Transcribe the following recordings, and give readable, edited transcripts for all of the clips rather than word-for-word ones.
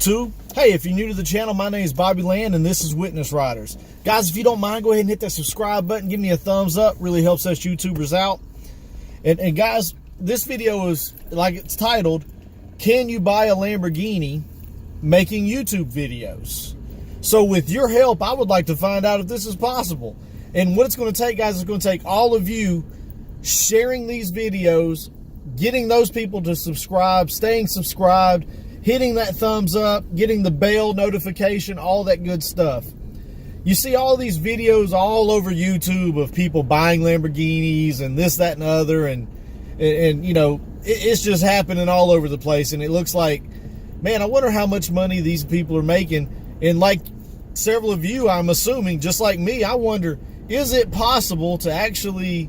YouTube. Hey, if you're new to the channel, my name is Bobby Land and this is Witness Riders. Guys, if you don't mind, go ahead and hit that subscribe button. Give me a thumbs up. Really helps us YouTubers out. And guys, this video is, like it's titled, Can You Buy a Lamborghini Making YouTube Videos? So with your help, I would like to find out if this is possible. And what it's going to take, guys, is going to take all of you sharing these videos, getting those people to subscribe, staying subscribed, hitting that thumbs up, getting the bell notification, all that good stuff. You see all these videos all over YouTube of people buying Lamborghinis and this, that, and the other, and you know, it's just happening all over the place, and it looks like, man, I wonder how much money these people are making. And like several of you, I'm assuming, just like me, I wonder, is it possible to actually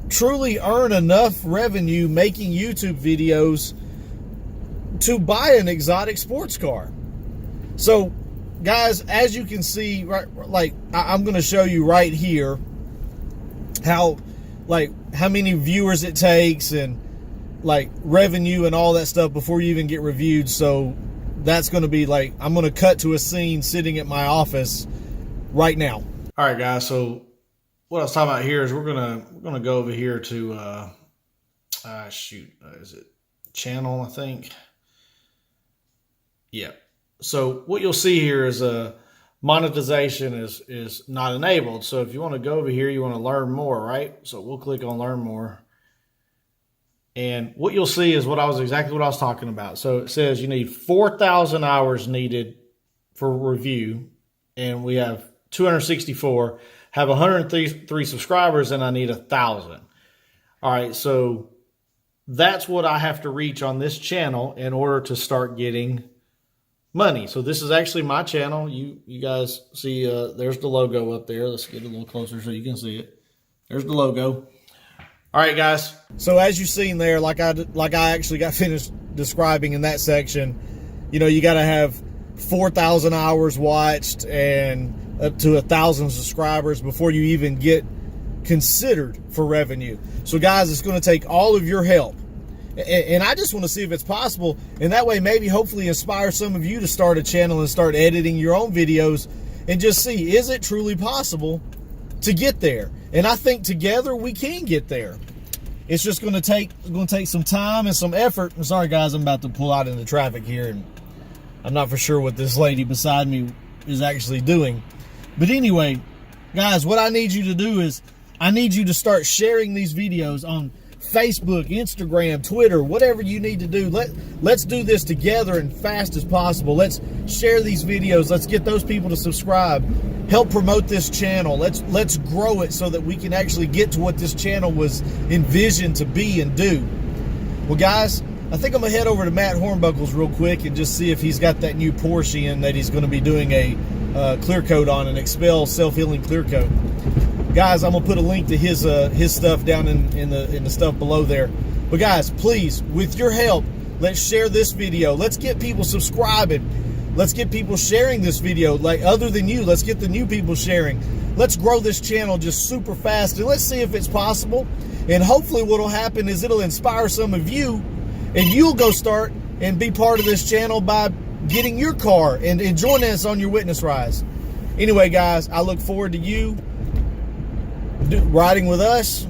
truly earn enough revenue making YouTube videos to buy an exotic sports car? So guys, as you can see, right, like I'm going to show you right here how many viewers it takes and like revenue and all that stuff before you even get reviewed. So that's going to be like, I'm going to cut to a scene sitting at my office right now. All right, guys. So what I was talking about here is we're gonna go over here to is it channel, I think? Yeah. So what you'll see here is monetization is not enabled. So if you want to go over here, you want to learn more, right? So we'll click on learn more. And what you'll see is exactly what I was talking about. So it says you need 4,000 hours needed for review, and we have 264, have 103 subscribers, and I need 1,000. All right, so that's what I have to reach on this channel in order to start getting money. So this is actually my channel. You guys see, there's the logo up there. Let's get a little closer so you can see it. There's the logo. All right, guys. So as you've seen there, like I actually got finished describing in that section, you know, you got to have 4,000 hours watched and up to 1,000 subscribers before you even get considered for revenue. So guys, it's going to take all of your help. And I just want to see if it's possible. And that way, maybe hopefully inspire some of you to start a channel and start editing your own videos and just see, is it truly possible to get there? And I think together we can get there. It's just going to take some time and some effort. I'm sorry, guys, I'm about to pull out into traffic here, and I'm not for sure what this lady beside me is actually doing. But anyway, guys, what I need you to do is I need you to start sharing these videos on Facebook, Instagram, Twitter, whatever you need to do. Let's do this together and fast as possible. Let's share these videos. Let's get those people to subscribe. Help promote this channel. Let's grow it so that we can actually get to what this channel was envisioned to be and do. Well, guys, I think I'm going to head over to Matt Hornbuckle's real quick and just see if he's got that new Porsche in that he's going to be doing a clear coat on, an Expel self-healing clear coat. Guys, I'm going to put a link to his stuff down in the stuff below there. But guys, please, with your help, let's share this video. Let's get people subscribing. Let's get people sharing this video. Like, other than you, let's get the new people sharing. Let's grow this channel just super fast, and let's see if it's possible. And hopefully what will happen is it'll inspire some of you, and you'll go start and be part of this channel by getting your car and joining us on your Witness Rise. Anyway, guys, I look forward to you riding with us.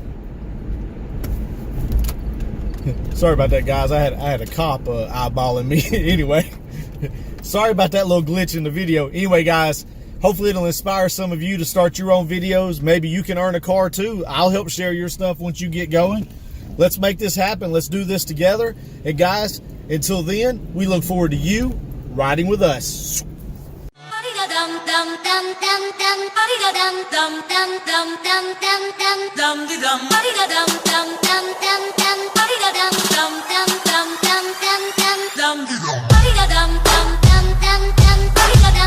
Sorry about that, guys. I had a cop eyeballing me. Anyway, sorry about that little glitch in the video. Anyway, guys, hopefully it'll inspire some of you to start your own videos. Maybe you can earn a car too. I'll help share your stuff once you get going. Let's make this happen. Let's do this together. And guys, until then, we look forward to you riding with us. Dum